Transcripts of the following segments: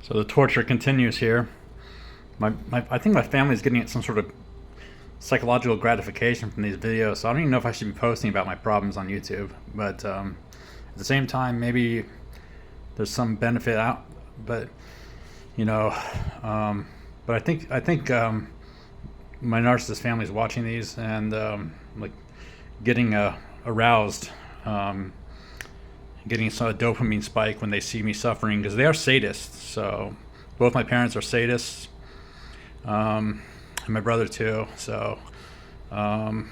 So the torture continues here. I think my family's getting some sort of psychological gratification from these videos. So I don't even know if I should be posting about my problems on YouTube. But at the same time, maybe there's some benefit out. But you know, but I think my narcissist family is watching these and like getting aroused. Getting a dopamine spike when they see me suffering because they are sadists. So both my parents are sadists, and my brother too. So not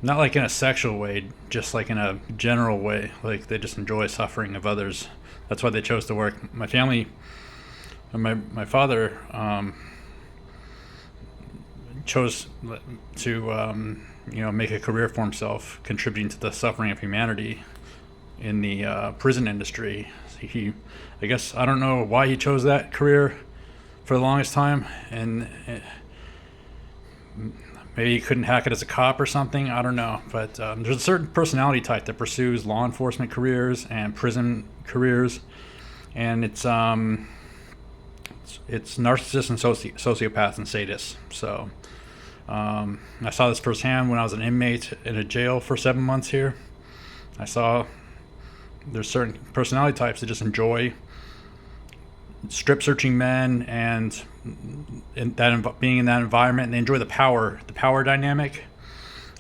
like in a sexual way, just like in a general way. Like they just enjoy suffering of others. That's why they chose to work. My family, my father chose to make a career for himself, contributing to the suffering of humanity in the prison industry. I guess I don't know why he chose that career for the longest time, and maybe he couldn't hack it as a cop or something. I don't know, but there's a certain personality type that pursues law enforcement careers and prison careers, and it's narcissists and sociopaths and sadists. So I saw this firsthand when I was an inmate in a jail for 7 months here. I saw there's certain personality types that just enjoy strip searching men and being in that environment, and they enjoy the power dynamic.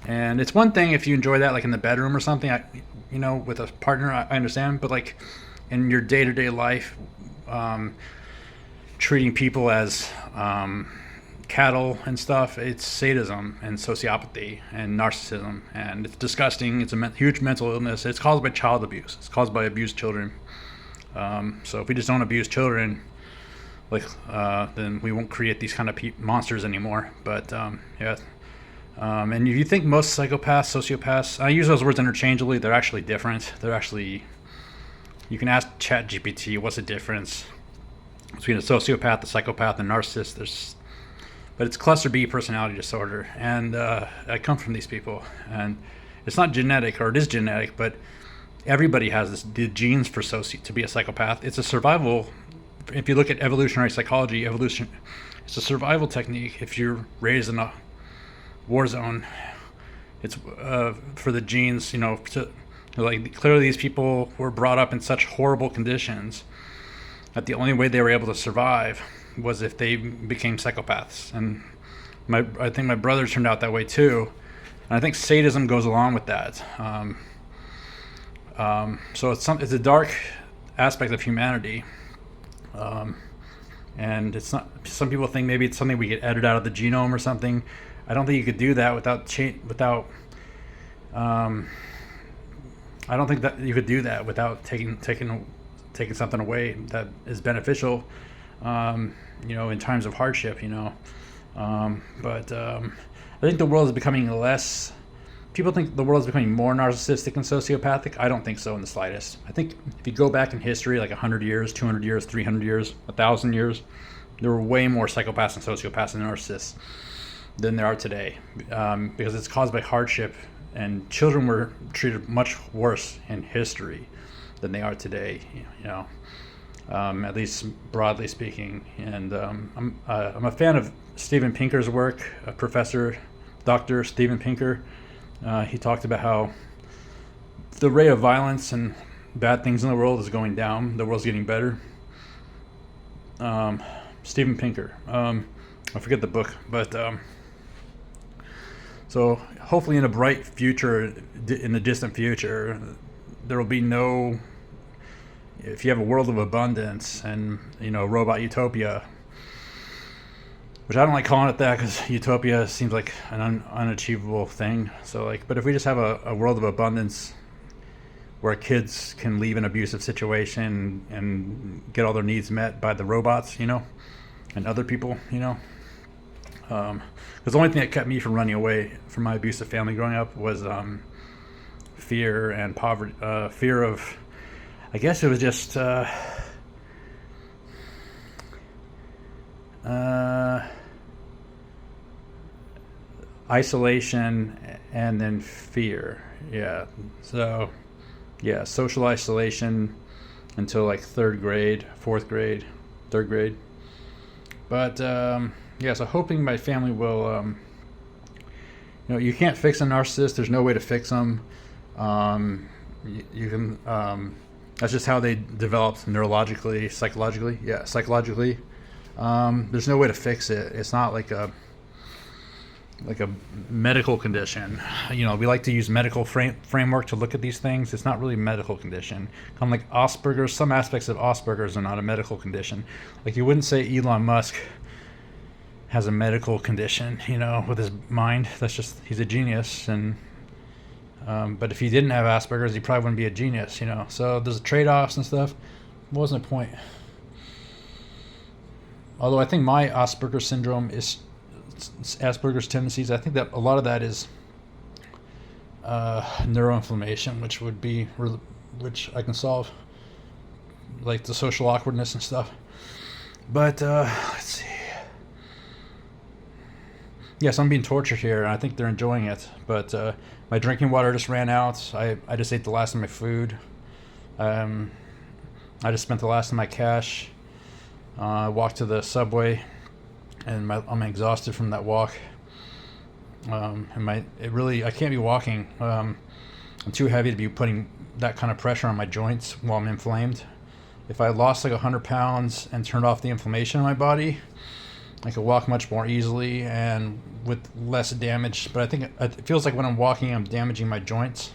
And it's one thing if you enjoy that, like in the bedroom or something, with a partner, I understand. But like in your day-to-day life, treating people as cattle and stuff, it's sadism and sociopathy and narcissism, and it's disgusting. It's a huge mental illness. It's caused by child abuse. It's caused by abused children. So if we just don't abuse children, then we won't create these kind of monsters anymore. But and if you think most psychopaths, sociopaths, I use those words interchangeably, they're actually different. You can ask ChatGPT what's the difference between a sociopath, a psychopath, and a narcissist. But it's cluster B personality disorder, and I come from these people, and it's not genetic, or it is genetic, but everybody has the genes for to be a psychopath. It's a survival. If you look at evolutionary psychology, it's a survival technique. If you're raised in a war zone, it's for the genes. Clearly these people were brought up in such horrible conditions that the only way they were able to survive was if they became psychopaths. And I think my brother turned out that way too, and I think sadism goes along with that. So it's a dark aspect of humanity, and it's not. Some people think maybe it's something we could edit out of the genome or something. I don't think you could do that without. I don't think that you could do that without taking something away that is beneficial. In times of hardship, but I think the world is becoming less. People think the world is becoming more narcissistic and sociopathic. I don't think so in the slightest. I think if you go back in history, like 100 years, 200 years, 300 years, 1,000 years, there were way more psychopaths and sociopaths and narcissists than there are today, because it's caused by hardship, and children were treated much worse in history than they are today. At least broadly speaking. And I'm a fan of Steven Pinker's work, Dr. Steven Pinker. He talked about how the rate of violence and bad things in the world is going down. The world's getting better. Steven Pinker. I forget the book, but so hopefully in a bright future, in the distant future, there will be no. If you have a world of abundance and robot utopia, which I don't like calling it that because utopia seems like an unachievable thing. So but if we just have a world of abundance where kids can leave an abusive situation and get all their needs met by the robots, and other people, because the only thing that kept me from running away from my abusive family growing up was fear and poverty, fear of. I guess it was just isolation and then fear. Yeah. So, social isolation until like third grade, fourth grade, third grade. But yeah, so hoping my family will, you can't fix a narcissist. There's no way to fix them. You can. That's just how they developed neurologically, psychologically. Yeah, psychologically. There's no way to fix it. It's not like a medical condition. We like to use medical framework to look at these things. It's not really a medical condition. Kind of like Asperger's. Some aspects of Asperger's are not a medical condition. Like you wouldn't say Elon Musk has a medical condition, with his mind. That's just, he's a genius. And but if he didn't have Asperger's, he probably wouldn't be a genius, So there's trade-offs and stuff. What was the point? Although I think my Asperger's syndrome is Asperger's tendencies. I think that a lot of that is neuroinflammation, which I can solve, like the social awkwardness and stuff. But let's see. Yes, I'm being tortured here, and I think they're enjoying it. But my drinking water just ran out. I just ate the last of my food. I just spent the last of my cash. I walked to the subway, and I'm exhausted from that walk. I can't be walking. I'm too heavy to be putting that kind of pressure on my joints while I'm inflamed. If I lost like 100 pounds and turned off the inflammation in my body, I could walk much more easily and with less damage. But I think it feels like when I'm walking, I'm damaging my joints.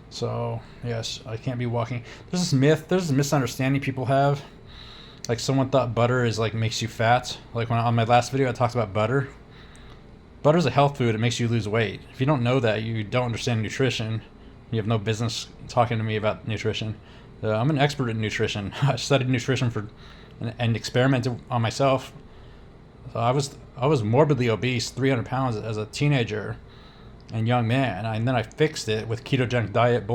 So yes, I can't be walking. There's this misunderstanding people have. Like someone thought butter is like makes you fat. Like on my last video, I talked about butter. Butter's a health food. It makes you lose weight. If you don't know that, you don't understand nutrition. You have no business talking to me about nutrition. I'm an expert in nutrition. I studied nutrition and experimented on myself. So I was morbidly obese, 300 pounds as a teenager and young man, and then I fixed it with ketogenic diet,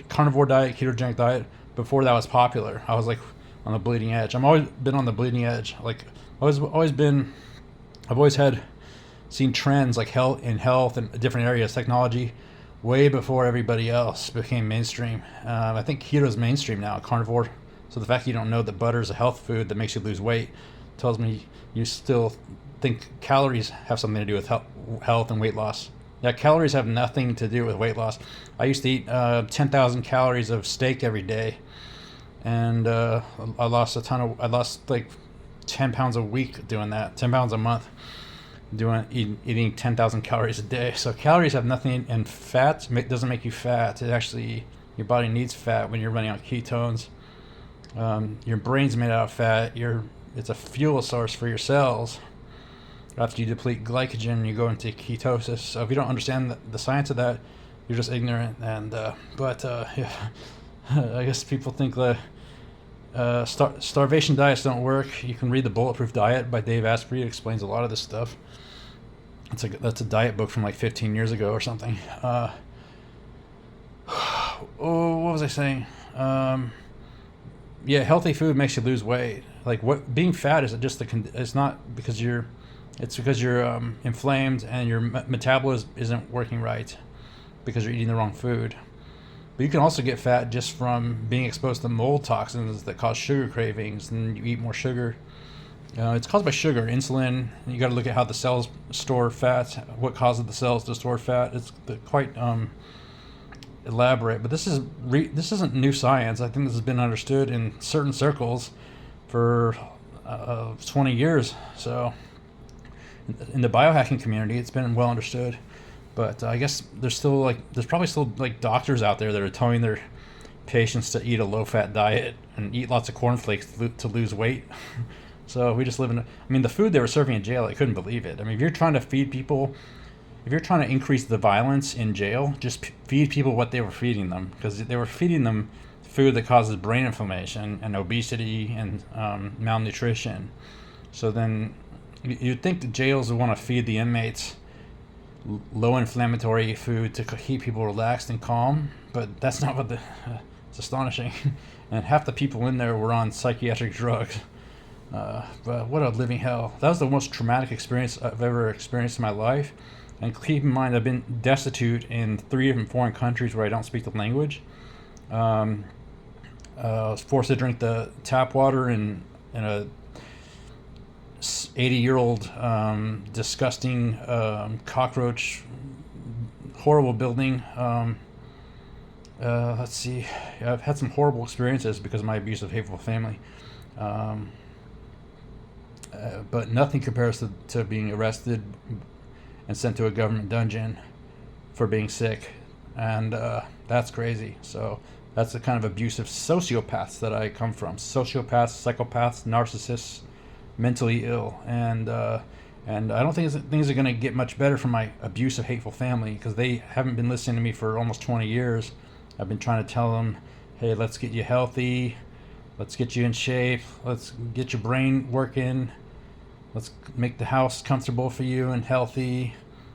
carnivore diet, ketogenic diet. Before that was popular, I was like on the bleeding edge. I've always been on the bleeding edge. Like I've always seen trends like health and different areas, technology, way before everybody else became mainstream. I think keto is mainstream now, carnivore. So the fact you don't know that butter is a health food that makes you lose weight tells me you still think calories have something to do with health and weight loss. Yeah, calories have nothing to do with weight loss. I used to eat 10,000 calories of steak every day, and I lost like 10 pounds a week doing that, 10 pounds a month eating 10,000 calories a day. So calories have nothing, and fat doesn't make you fat. It actually, your body needs fat when you're running on ketones. Your brain's made out of fat. It's a fuel source for your cells. After you deplete glycogen, you go into ketosis. So if you don't understand the science of that, you're just ignorant. And yeah, I guess people think the starvation diets don't work. You can read the Bulletproof Diet by Dave Asprey. It explains a lot of this stuff. That's a diet book from like 15 years ago or something. What was I saying? Yeah, healthy food makes you lose weight. Like being fat is just it's not because you're inflamed and your metabolism isn't working right because you're eating the wrong food. But you can also get fat just from being exposed to mold toxins that cause sugar cravings, and you eat more sugar. It's caused by sugar, insulin. You got to look at how the cells store fat, what causes the cells to store fat. It's quite elaborate, but this isn't new science. I think this has been understood in certain circles for 20 years. So in the biohacking community, it's been well understood. But I guess there's probably still doctors out there that are telling their patients to eat a low-fat diet and eat lots of cornflakes to lose weight. So we just live the food they were serving in jail, I couldn't believe it. I mean, if you're trying to feed people, if you're trying to increase the violence in jail, just feed people what they were feeding them, because they were feeding them food that causes brain inflammation and obesity and malnutrition. So then you'd think the jails would want to feed the inmates low inflammatory food to keep people relaxed and calm, but that's not what it's astonishing. And half the people in there were on psychiatric drugs. But what a living hell. That was the most traumatic experience I've ever experienced in my life. And keep in mind, I've been destitute in 3 different foreign countries where I don't speak the language. I was forced to drink the tap water in a 80-year-old disgusting cockroach horrible building. Let's see. I've had some horrible experiences because of my abusive, hateful family. Um, but nothing compares to being arrested and sent to a government dungeon for being sick. And that's crazy. So that's the kind of abusive sociopaths that I come from. Sociopaths, psychopaths, narcissists, mentally ill. And I don't think things are going to get much better from my abusive, hateful family because they haven't been listening to me for almost 20 years. I've been trying to tell them, hey, let's get you healthy. Let's get you in shape. Let's get your brain working. Let's make the house comfortable for you and healthy.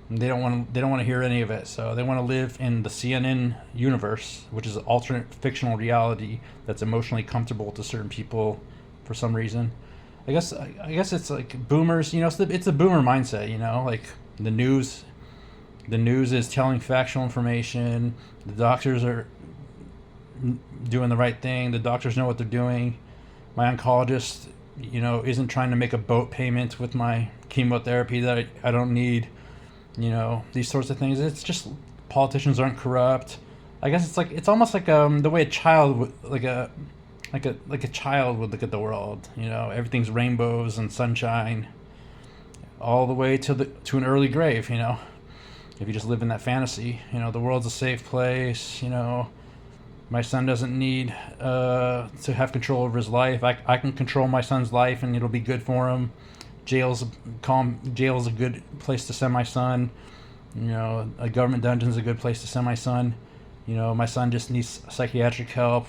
And they don't want to hear any of it. So they want to live in the CNN universe, which is an alternate fictional reality that's emotionally comfortable to certain people for some reason. I guess it's like boomers, it's the boomer mindset, like the news is telling factual information. The doctors are doing the right thing. The doctors know what they're doing. My oncologist, isn't trying to make a boat payment with my chemotherapy that I don't need. These sorts of things. It's just politicians aren't corrupt. I guess it's almost like the way a child would, like a child would look at the world. Everything's rainbows and sunshine, all the way to an early grave. If you just live in that fantasy, the world's a safe place. My son doesn't need to have control over his life. I can control my son's life, and it'll be good for him. Jail's a good place to send my son. A government dungeon's a good place to send my son. My son just needs psychiatric help.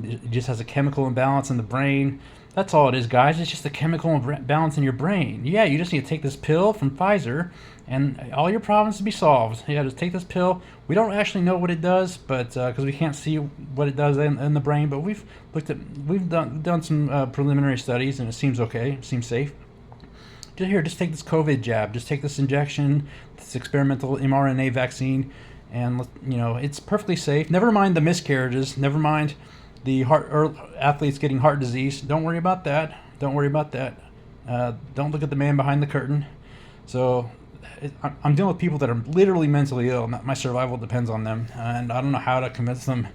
He just has a chemical imbalance in the brain. That's all it is, guys. It's just a chemical imbalance in your brain. Yeah, you just need to take this pill from Pfizer, and all your problems will be solved. Yeah, just take this pill. We don't actually know what it does, but because we can't see what it does in the brain, but we've done some preliminary studies, and it seems okay. It seems safe. Just take this COVID jab. Just take this injection, this experimental mRNA vaccine, and it's perfectly safe. Never mind the miscarriages. Never mind the athletes getting heart disease. Don't worry about that. Don't look at the man behind the curtain. So I'm dealing with people that are literally mentally ill. My survival depends on them, and I don't know how to convince them.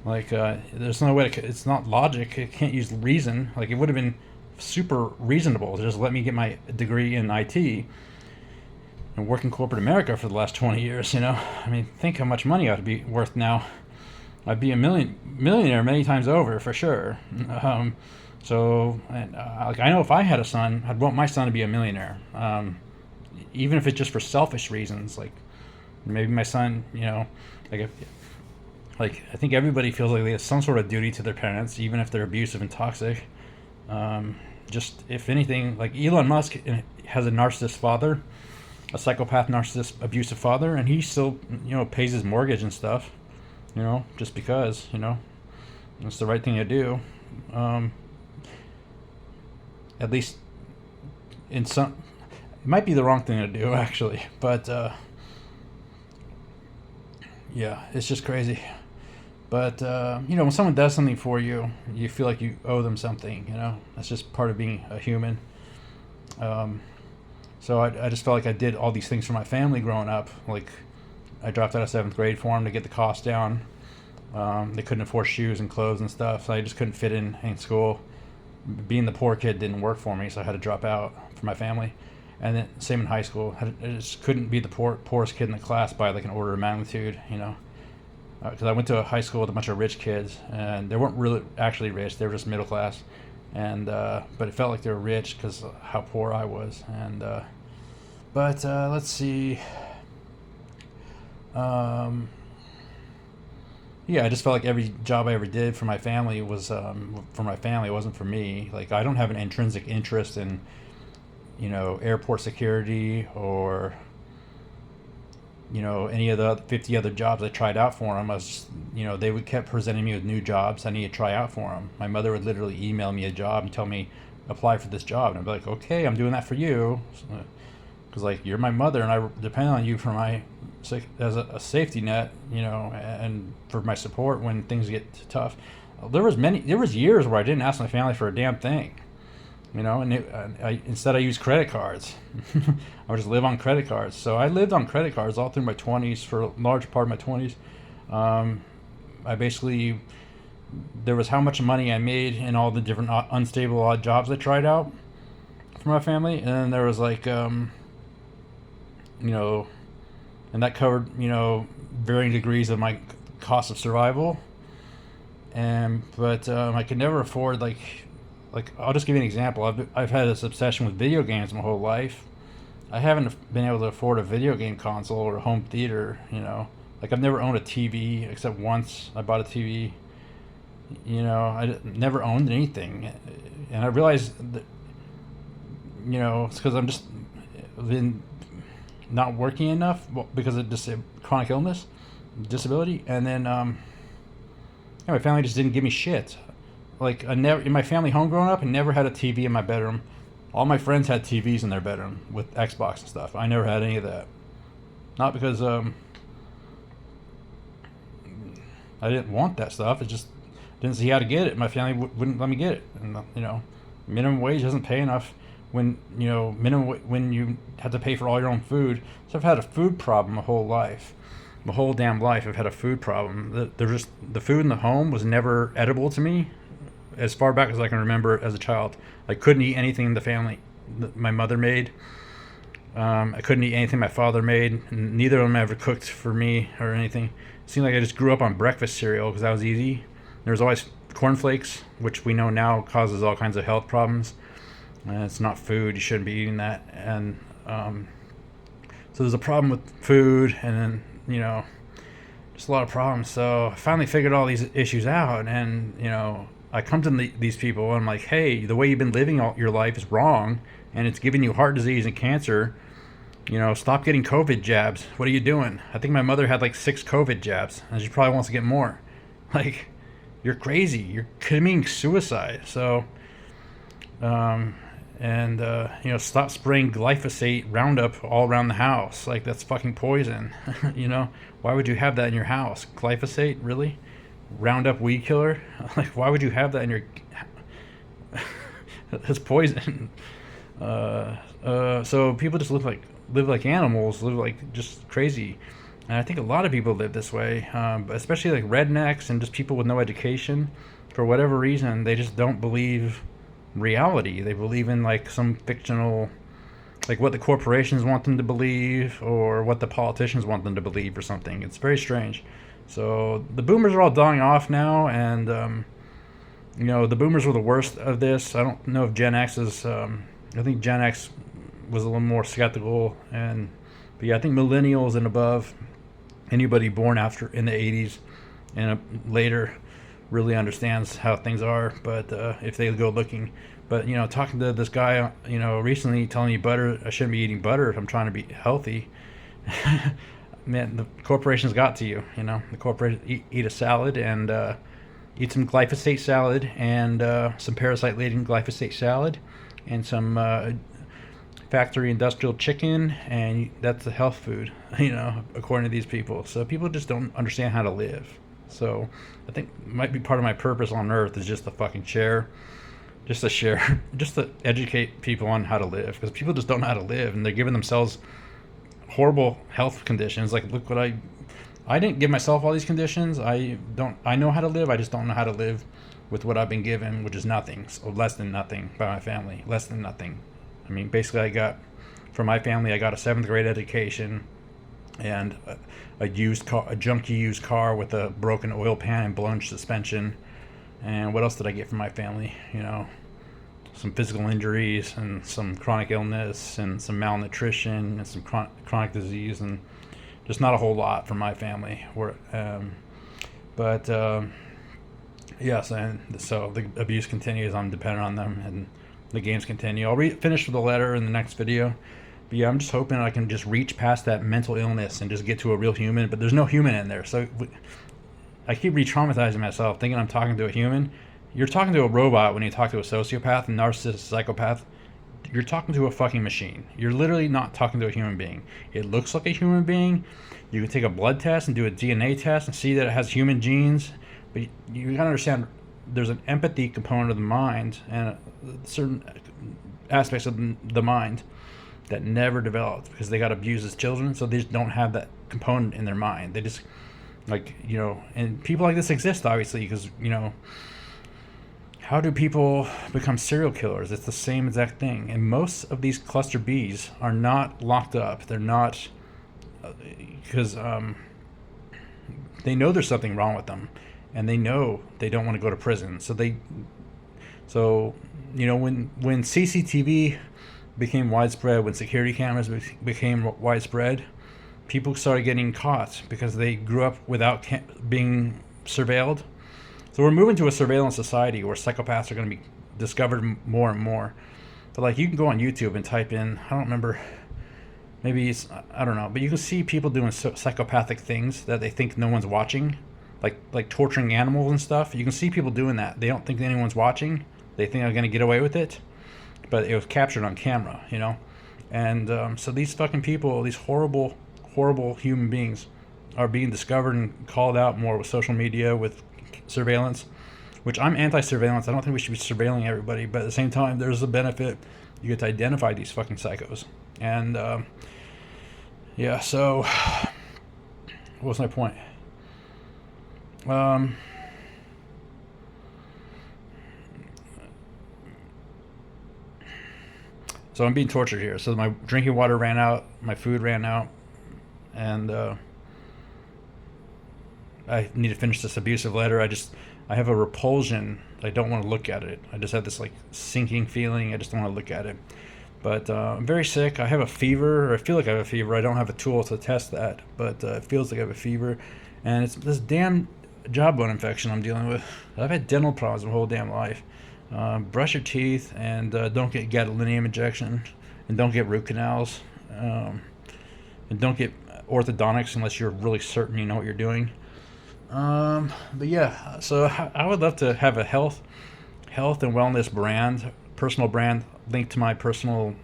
There's no way it's not logic. It can't use reason. It would have been super reasonable to just let me get my degree in IT and work in corporate America for the last 20 years. Think how much money I'd be worth now. I'd be a millionaire many times over for sure. I know if I had a son, I'd want my son to be a millionaire. Even if it's just for selfish reasons, maybe my son, I think everybody feels like they have some sort of duty to their parents, even if they're abusive and toxic. Just if anything, like Elon Musk has a narcissist father, a psychopath, narcissist, abusive father, and he still, pays his mortgage and stuff, just because, it's the right thing to do. At least in some, it might be the wrong thing to do actually, but yeah, it's just crazy. But, when someone does something for you, you feel like you owe them something, That's just part of being a human. So I just felt like I did all these things for my family growing up. I dropped out of 7th grade for them to get the cost down. They couldn't afford shoes and clothes and stuff, so I just couldn't fit in school. Being the poor kid didn't work for me, so I had to drop out for my family. And then same in high school. I just couldn't be the poorest kid in the class by an order of magnitude, because I went to a high school with a bunch of rich kids, and they weren't really actually rich. They were just middle class, and but it felt like they were rich because of how poor I was. And but let's see. Yeah, I just felt like every job I ever did for my family was for my family. It wasn't for me. I don't have an intrinsic interest in, airport security or any of the 50 other jobs I tried out for them. I was just, they would kept presenting me with new jobs I need to try out for them. My mother would literally email me a job and tell me, apply for this job. And I'd be like, okay, I'm doing that for you. Because, you're my mother and I depend on you for as a safety net, and for my support when things get tough. There was years where I didn't ask my family for a damn thing. And instead I use credit cards. I would just live on credit cards. So I lived on credit cards all through my 20s, for a large part of my 20s. I basically, there was how much money I made in all the different unstable odd jobs I tried out for my family, and then there was like, and that covered, varying degrees of my cost of survival. But I could never afford like I'll just give you an example. I've had this obsession with video games my whole life. I haven't been able to afford a video game console or a home theater. Like I've never owned a TV except once I bought a TV. I never owned anything, and I realized that it's because I'm just been not working enough because of just chronic illness, disability, and then my family just didn't give me shit. Like I never, in my family home growing up, I never had a TV in my bedroom. All my friends had TVs in their bedroom with Xbox and stuff. I never had any of that. Not because I didn't want that stuff. It just didn't see how to get it. My family wouldn't let me get it. And minimum wage doesn't pay enough when when you have to pay for all your own food. So I've had a food problem my whole life. My whole damn life I've had a food problem. The food in the home was never edible to me as far back as I can remember as a child. I couldn't eat anything the family that my mother made. I couldn't eat anything my father made. Neither of them ever cooked for me or anything. It seemed like I just grew up on breakfast cereal because that was easy. There was always cornflakes, which we know now causes all kinds of health problems. It's not food. You shouldn't be eating that. And so there's a problem with food, and then just a lot of problems. So I finally figured all these issues out, and I come to these people and I'm like, hey, the way you've been living all your life is wrong, and it's giving you heart disease and cancer. Stop getting COVID jabs. What are you doing? I think my mother had like 6 COVID jabs, and she probably wants to get more. Like, you're crazy. You're committing suicide. So, stop spraying glyphosate Roundup all around the house. Like, that's fucking poison. Why would you have that in your house? Glyphosate, really? Roundup weed killer? Like, why would you have that in your? That's poison. So people just live like animals, live like just crazy, and I think a lot of people live this way, especially like rednecks and just people with no education. For whatever reason, they just don't believe reality. They believe in like some fictional, like what the corporations want them to believe or what the politicians want them to believe or something. It's very strange. So the boomers are all dying off now, and the boomers were the worst of this. I don't know if Gen X is. I think Gen X was a little more skeptical, but yeah, I think millennials and above, anybody born after in the 80s and later, really understands how things are. But if they go looking, but talking to this guy, recently telling me butter, I shouldn't be eating butter if I'm trying to be healthy. Man, the corporations got to you. The corporations eat a salad and eat some glyphosate salad and some parasite-laden glyphosate salad and some factory industrial chicken, and that's the health food, according to these people. So people just don't understand how to live. So I think might be part of my purpose on Earth is just to fucking share, just to educate people on how to live, because people just don't know how to live, and they're giving themselves horrible health conditions. Like, look what I didn't give myself all these conditions. I know how to live. I just don't know how to live with what I've been given, which is nothing, so less than nothing by my family, less than nothing. I mean, basically from my family, I got a 7th grade education and a junky used car with a broken oil pan and blown suspension. And what else did I get from my family? Some physical injuries and some chronic illness and some malnutrition and some chronic disease, and just not a whole lot from my family. Yes, and so the abuse continues. I'm dependent on them, and the games continue. I'll finish with the letter in the next video. But yeah, I'm just hoping I can just reach past that mental illness and just get to a real human. But there's no human in there, so I keep re-traumatizing myself, thinking I'm talking to a human. You're talking to a robot when you talk to a sociopath, a narcissist, psychopath. You're talking to a fucking machine. You're literally not talking to a human being. It looks like a human being. You can take a blood test and do a DNA test and see that it has human genes. But you gotta understand, there's an empathy component of the mind and certain aspects of the mind that never developed because they got abused as children, so they just don't have that component in their mind. They just, like, and people like this exist, obviously, because, how do people become serial killers? It's the same exact thing. And most of these cluster Bs are not locked up. They're not, because they know there's something wrong with them, and they know they don't want to go to prison. So when CCTV became widespread, when security cameras became widespread, people started getting caught because they grew up without being surveilled. So we're moving to a surveillance society where psychopaths are going to be discovered more and more. But like, you can go on YouTube and type in, I don't remember, maybe I don't know, but you can see people doing psychopathic things that they think no one's watching, like torturing animals and stuff. You can see people doing that. They don't think anyone's watching. They think they're going to get away with it, but it was captured on camera, And so these fucking people, these horrible, horrible human beings, are being discovered and called out more with social media, with surveillance, which I'm anti-surveillance. I don't think we should be surveilling everybody, but at the same time, there's a benefit. You get to identify these fucking psychos. And so what was my point? So I'm being tortured here. So my drinking water ran out, my food ran out, and I need to finish this abusive letter. I have a repulsion. I don't want to look at it. I just have this like sinking feeling. I just don't want to look at it. But I'm very sick. I have a fever, or I feel like I have a fever. I don't have a tool to test that, but it feels like I have a fever. And it's this damn jawbone infection I'm dealing with. I've had dental problems my whole damn life. Brush your teeth, and don't get gadolinium injection, and don't get root canals, and don't get orthodontics unless you're really certain you know what you're doing. But yeah, so I would love to have a health and wellness brand, personal brand linked to my personal,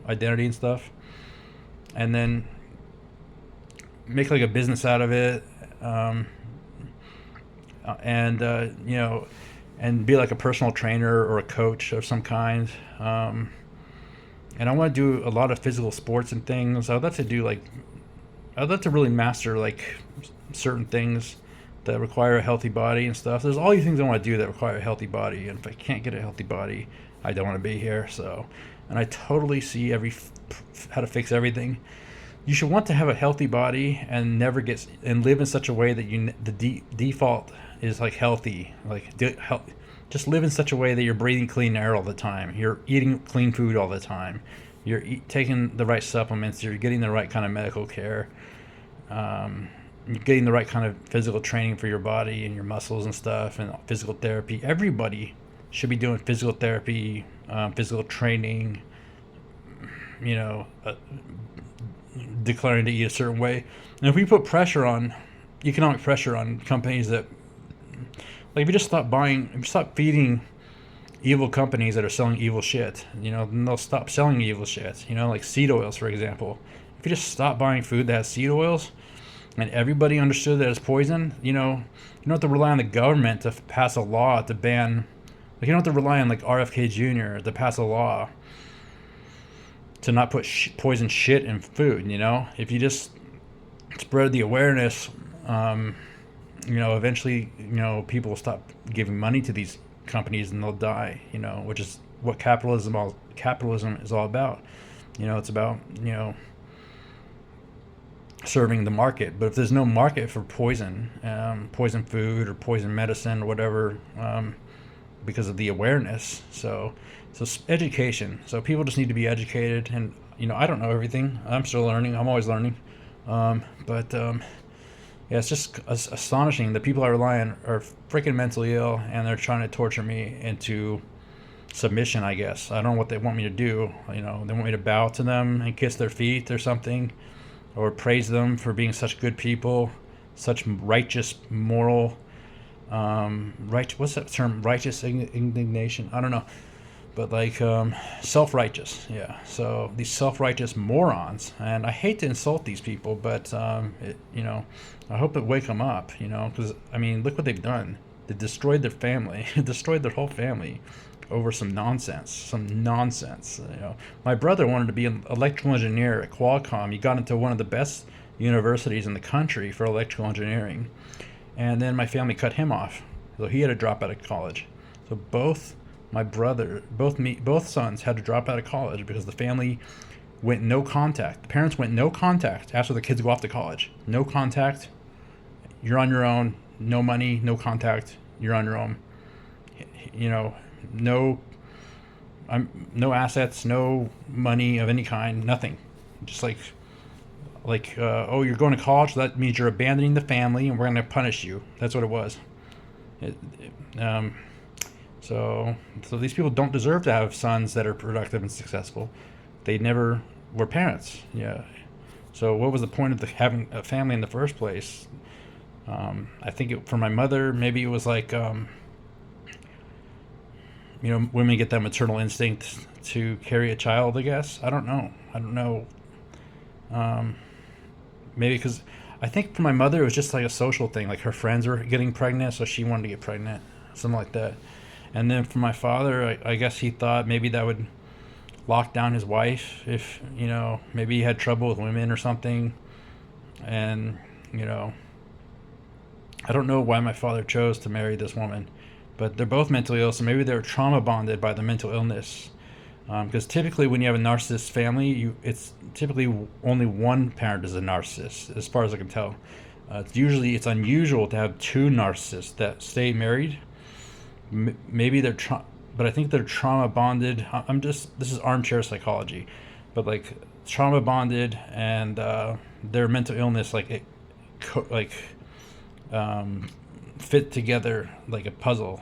identity and stuff, and then make like a business out of it, and be like a personal trainer or a coach of some kind. And I want to do a lot of physical sports and things. I'd love to really master like certain things that require a healthy body and stuff. There's all these things I want to do that require a healthy body, and if I can't get a healthy body, I don't want to be here. So, and I totally see how to fix everything. You should want to have a healthy body and and live in such a way that the default is like healthy, just live in such a way that you're breathing clean air all the time, you're eating clean food all the time, you're taking the right supplements, you're getting the right kind of medical care, you're getting the right kind of physical training for your body and your muscles and stuff, and physical therapy. Everybody should be doing physical therapy, physical training, declaring to eat a certain way. And if we put economic pressure on companies that, like, if you just stop feeding evil companies that are selling evil shit, then they'll stop selling evil shit, like seed oils, for example. If you just stop buying food that has seed oils, and everybody understood that it's poison, you don't have to rely on the government to pass a law to ban, like, you don't have to rely on like RFK Jr. to pass a law to not put poison shit in food. If you just spread the awareness, eventually, people will stop giving money to these companies and they'll die, which is what capitalism is all about. It's about, serving the market. But if there's no market for poison food or poison medicine or whatever, because of the awareness, so education. So people just need to be educated, and I don't know everything. I'm still learning. I'm always learning. Yeah, it's just astonishing. The people I rely on are freaking mentally ill, and they're trying to torture me into submission, I guess. I don't know what they want me to do. They want me to bow to them and kiss their feet or something, or praise them for being such good people, such righteous, moral, what's that term? Righteous indignation? I don't know. But like self-righteous, yeah. So these self-righteous morons, and I hate to insult these people, but I hope it wake them up, because look what they've done. They destroyed their family, destroyed their whole family over some nonsense. Some nonsense. You know, my brother wanted to be an electrical engineer at Qualcomm. He got into one of the best universities in the country for electrical engineering, and then my family cut him off, so he had to drop out of college. So both sons had to drop out of college because the family went no contact. The parents went no contact after the kids go off to college. No contact. You're on your own. No money. No contact. You're on your own. You know, no. No assets. No money of any kind. Nothing. Just oh, you're going to college. So that means you're abandoning the family, and we're going to punish you. That's what it was. So these people don't deserve to have sons that are productive and successful. They never were parents. Yeah. So what was the point of having a family in the first place? I think for my mother, maybe it was like, women get that maternal instinct to carry a child, I guess. I don't know. Maybe because I think for my mother, it was just like a social thing. Like her friends were getting pregnant, so she wanted to get pregnant. Something like that. And then for my father, I guess he thought maybe that would lock down his wife if, maybe he had trouble with women or something. And, I don't know why my father chose to marry this woman, but they're both mentally ill, so maybe they're trauma bonded by the mental illness. Because typically when you have a narcissist family, it's typically only one parent is a narcissist, as far as I can tell. It's unusual to have two narcissists that stay married. Maybe but I think they're trauma bonded. This is armchair psychology, but like trauma bonded and their mental illness fit together like a puzzle,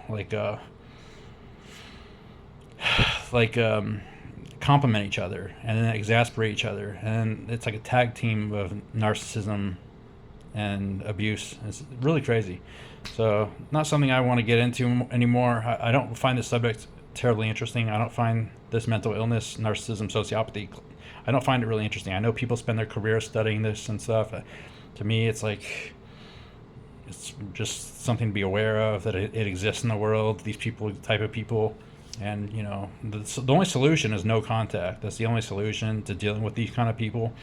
complement each other and then exasperate each other, and it's like a tag team of narcissism and abuse. It's really crazy. So not something I want to get into anymore. I don't find this subject terribly interesting. I don't find this mental illness, narcissism, sociopathy, I don't find it really interesting. I know people spend their career studying this and stuff. To me, it's like, it's just something to be aware of, that it exists in the world, these type of people. And, the only solution is no contact. That's the only solution to dealing with these kind of people.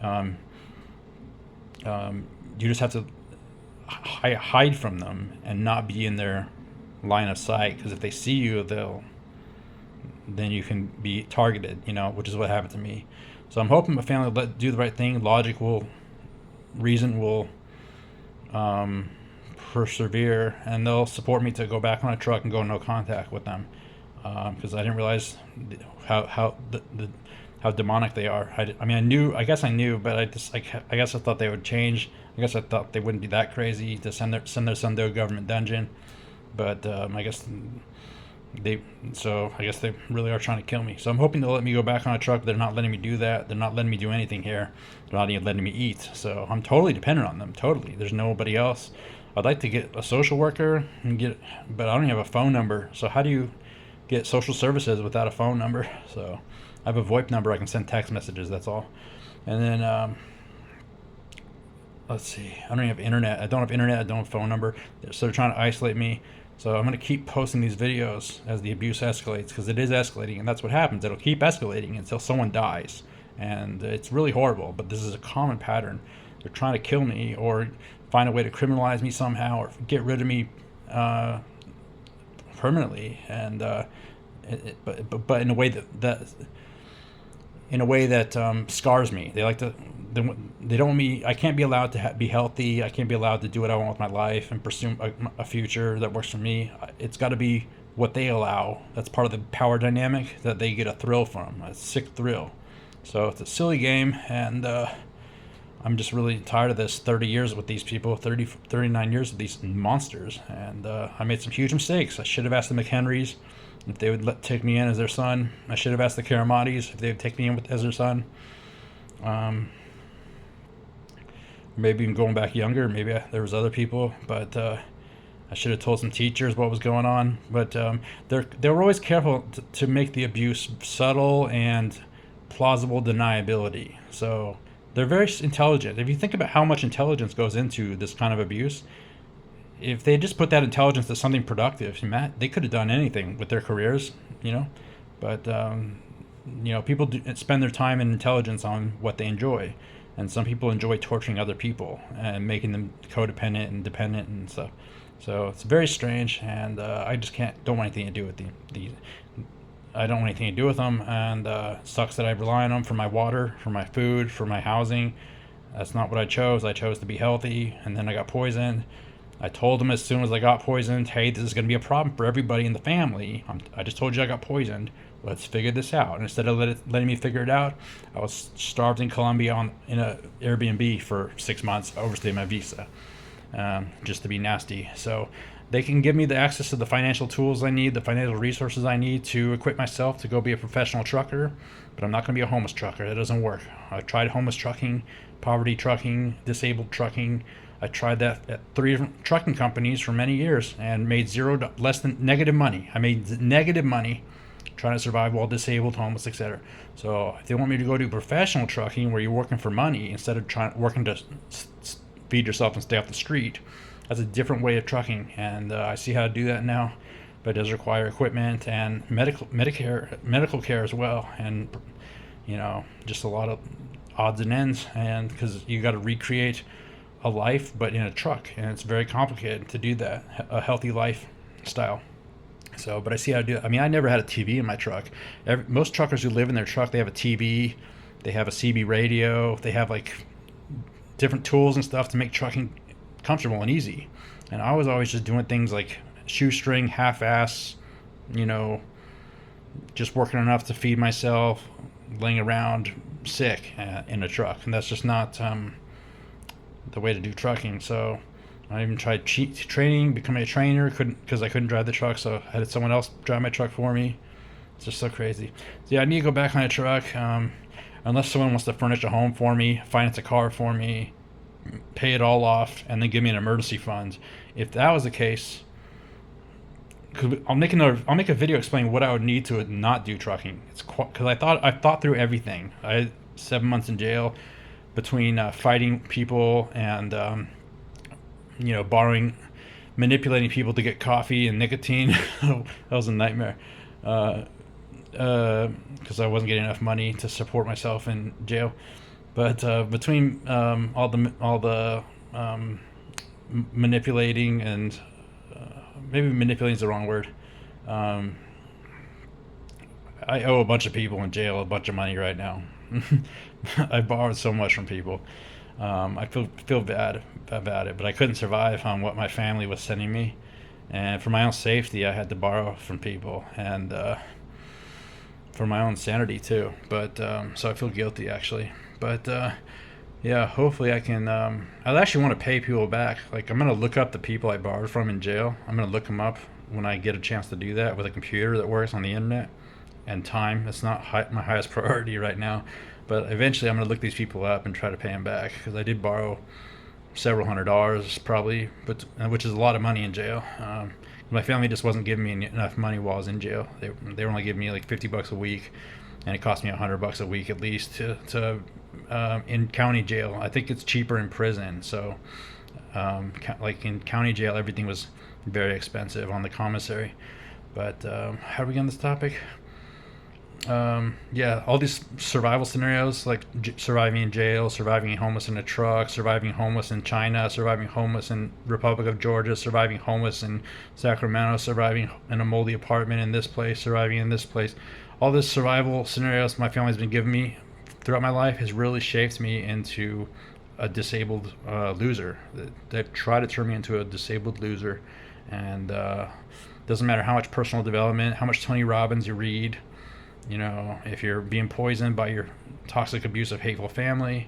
You just have to hide from them and not be in their line of sight, because if they see you, then you can be targeted, which is what happened to me. So I'm hoping my family will do the right thing. Reason will persevere, and they'll support me to go back on a truck and go no contact with them, because I didn't realize how demonic they are. I guess I knew, but I guess I thought they would change. I guess I thought they wouldn't be that crazy to send their son to a government dungeon, but I guess they really are trying to kill me. So I'm hoping they'll let me go back on a truck. They're not letting me do that. They're not letting me do anything here. They're not even letting me eat. So I'm totally dependent on them. Totally. There's nobody else. I'd like to get a social worker but I don't even have a phone number. So how do you get social services without a phone number? So I have a VoIP number. I can send text messages. That's all. And then let's see. I don't have internet. I don't have a phone number. So they're trying to isolate me. So I'm going to keep posting these videos as the abuse escalates, because it is escalating, and that's what happens. It'll keep escalating until someone dies, and it's really horrible, but this is a common pattern. They're trying to kill me or find a way to criminalize me somehow or get rid of me permanently, and but in a way that scars me. They don't want me. I can't be allowed to be healthy. I can't be allowed to do what I want with my life and pursue a future that works for me. It's got to be what they allow. That's part of the power dynamic that they get a thrill from, a sick thrill. So it's a silly game, and I'm just really tired of this. 30 years with these people, 39 years with these monsters, and I made some huge mistakes. I should have asked the McHenrys if they would take me in as their son. I should have asked the Karamatis if they would take me in as their son. Maybe even going back younger, maybe there was other people, but I should have told some teachers what was going on. But they were always careful to make the abuse subtle and plausible deniability. So they're very intelligent. If you think about how much intelligence goes into this kind of abuse, if they just put that intelligence to something productive, Matt, they could have done anything with their careers, you know. But people spend their time and intelligence on what they enjoy, and some people enjoy torturing other people and making them codependent and dependent and stuff. So it's very strange, and I just don't want anything to do with the I don't want anything to do with them, and it sucks that I rely on them for my water, for my food, for my housing. That's not what I chose. I chose to be healthy, and then I got poisoned. I told them as soon as I got poisoned, hey, this is going to be a problem for everybody in the family. I just told you I got poisoned. Let's figure this out. And instead of letting me figure it out, I was starved in Colombia in a Airbnb for 6 months, overstayed my visa, just to be nasty. So they can give me the access to the financial tools I need, the financial resources I need to equip myself to go be a professional trucker, but I'm not going to be a homeless trucker. That doesn't work. I've tried homeless trucking, poverty trucking, disabled trucking. I tried that at 3 different trucking companies for many years and made less than negative money. I made negative money trying to survive while disabled, homeless, etc. So if they want me to go do professional trucking where you're working for money instead of working to feed yourself and stay off the street, that's a different way of trucking, and I see how to do that now. But it does require equipment and medical care as well, and just a lot of odds and ends, and because you got to recreate a life but in a truck, and it's very complicated to do that, a healthy lifestyle. So, but I see how to do it. I mean, I never had a TV in my truck. Most truckers who live in their truck, they have a TV, they have a CB radio, they have like different tools and stuff to make trucking comfortable and easy. And I was always just doing things like shoestring, half-ass, just working enough to feed myself, laying around sick in a truck, and that's just not the way to do trucking. So I even tried training, becoming a trainer, because I couldn't drive the truck, so I had someone else drive my truck for me. It's just so crazy. So yeah, I need to go back on a truck, unless someone wants to furnish a home for me, finance a car for me, pay it all off, and then give me an emergency fund. If that was the case, I'll make a video explaining what I would need to not do trucking. It's because I thought through everything. I had 7 months in jail between fighting people and manipulating people to get coffee and nicotine. That was a nightmare, because I wasn't getting enough money to support myself in jail. But between all the manipulating and maybe manipulating is the wrong word. I owe a bunch of people in jail a bunch of money right now. I borrowed so much from people. I feel bad about it, but I couldn't survive on what my family was sending me, and for my own safety, I had to borrow from people, and for my own sanity too. But so I feel guilty actually. But yeah, hopefully I can. I actually want to pay people back. Like, I'm gonna look up the people I borrowed from in jail. I'm gonna look them up when I get a chance to do that with a computer that works on the internet and time. That's not my highest priority right now. But eventually I'm going to look these people up and try to pay them back, because I did borrow several $100s probably, which is a lot of money in jail. My family just wasn't giving me enough money while I was in jail. They were only giving me like $50 a week, and it cost me $100 a week at least to in county jail. I think it's cheaper in prison. So like in county jail, everything was very expensive on the commissary. But how are we on this topic? Yeah, all these survival scenarios, like surviving in jail, surviving homeless in a truck, surviving homeless in China, surviving homeless in Republic of Georgia, surviving homeless in Sacramento, surviving in a moldy apartment in this place, surviving in this place. All this survival scenarios my family's been giving me throughout my life has really shaped me into a disabled loser. They've tried to turn me into a disabled loser, and doesn't matter how much personal development, how much Tony Robbins you read. If you're being poisoned by your toxic, abusive, hateful family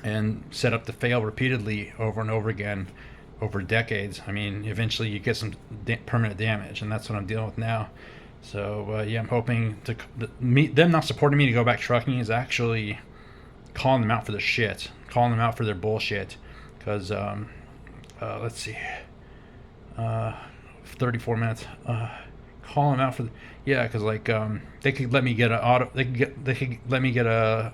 and set up to fail repeatedly over and over again over decades, I mean, eventually you get some permanent damage, and that's what I'm dealing with now. So, yeah, I'm hoping to them not supporting me to go back trucking is actually calling them out for their shit, calling them out for their bullshit, because, let's see, 34 minutes, call them out for because they could let me get they could let me get a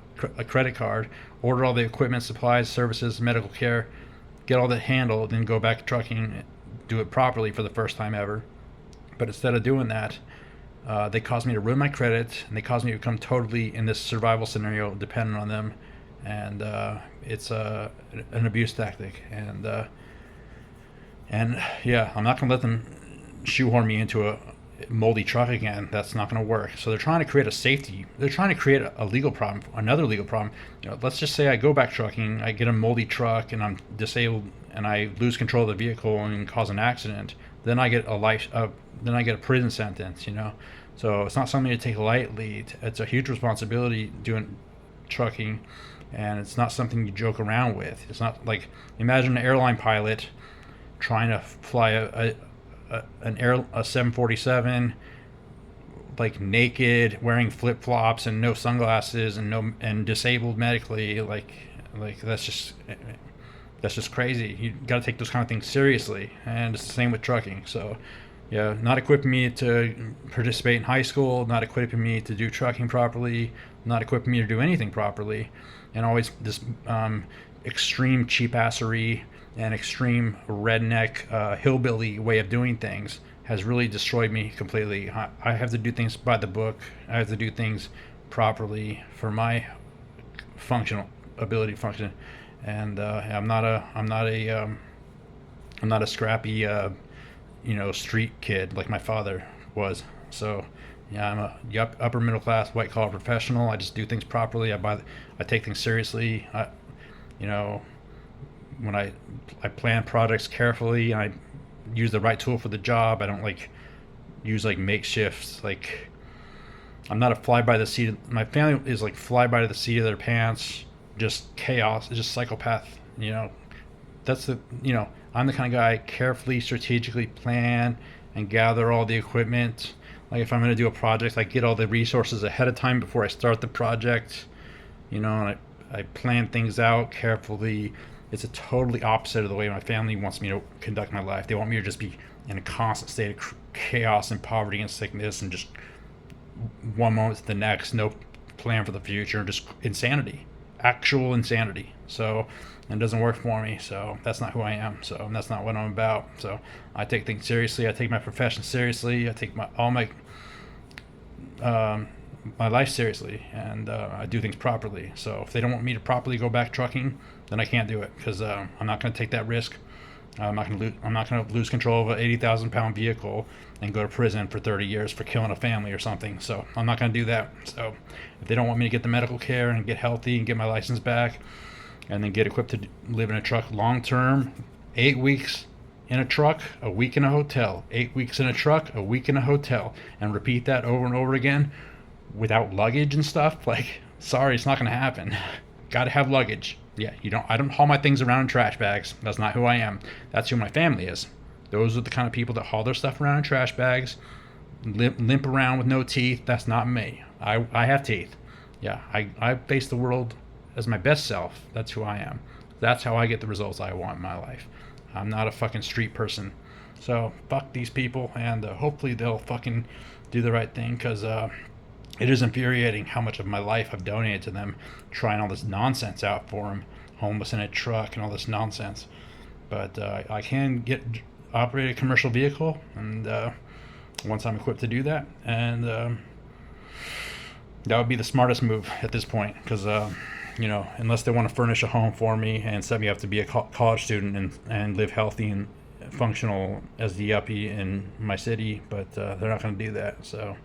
credit card, order all the equipment, supplies, services, medical care, get all that handled, then go back to trucking do it properly for the first time ever. But instead of doing that, they caused me to ruin my credit, and they caused me to become totally in this survival scenario dependent on them. And it's an abuse tactic. And yeah, I'm not going to let them shoehorn me into a moldy truck again. That's not going to work. So they're trying to create a safety. They're trying to create a legal problem, another legal problem. Let's just say I go back trucking, I get a moldy truck, and I'm disabled, and I lose control of the vehicle and cause an accident. Then I get then I get a prison sentence. So it's not something to take lightly. It's a huge responsibility doing trucking, and it's not something you joke around with. It's not like, imagine an airline pilot trying to fly a 747, like naked, wearing flip flops and no sunglasses and disabled medically. Like that's just crazy. You got to take those kind of things seriously, and it's the same with trucking. So yeah, not equipping me to participate in high school, not equipping me to do trucking properly, not equipping me to do anything properly, and always this extreme cheapassery and extreme redneck hillbilly way of doing things has really destroyed me completely. I have to do things by the book. I have to do things properly for my functional ability to function. And I'm not a scrappy street kid like my father was. So yeah, I'm a upper middle class white collar professional. I just do things properly. I take things seriously. When I plan projects carefully, and I use the right tool for the job. I don't use makeshifts. I'm not a fly by the seat. My family is like fly by the seat of their pants, just chaos, just psychopath. That's I'm the kind of guy carefully, strategically plan and gather all the equipment. Like if I'm going to do a project, I get all the resources ahead of time before I start the project. And I plan things out carefully. It's a totally opposite of the way my family wants me to conduct my life. They want me to just be in a constant state of chaos and poverty and sickness, and just one moment to the next, no plan for the future, just insanity, actual insanity. So it doesn't work for me. So that's not who I am. So that's not what I'm about. So I take things seriously. I take my profession seriously. I take all my life seriously, and I do things properly. So if they don't want me to properly go back trucking, then I can't do it, because I'm not going to take that risk. I'm not going to lose control of an 80,000 pound vehicle and go to prison for 30 years for killing a family or something. So I'm not going to do that. So if they don't want me to get the medical care and get healthy and get my license back, and then get equipped to live in a truck long term, 8 weeks in a truck, a week in a hotel, 8 weeks in a truck, a week in a hotel, and repeat that over and over again without luggage and stuff, sorry, it's not going to happen. Got to have luggage. Yeah, I don't haul my things around in trash bags. That's not who I am. That's who my family is. Those are the kind of people that haul their stuff around in trash bags, limp around with no teeth. That's not me. I have teeth. Yeah, I face the world as my best self. That's who I am. That's how I get the results I want in my life. I'm not a fucking street person. So fuck these people, and hopefully they'll fucking do the right thing, because it is infuriating how much of my life I've donated to them, trying all this nonsense out for them, homeless in a truck and all this nonsense. But I can operate a commercial vehicle, and once I'm equipped to do that, and that would be the smartest move at this point, because unless they want to furnish a home for me and set me up to be a college student and live healthy and functional as the yuppie in my city, but they're not going to do that. So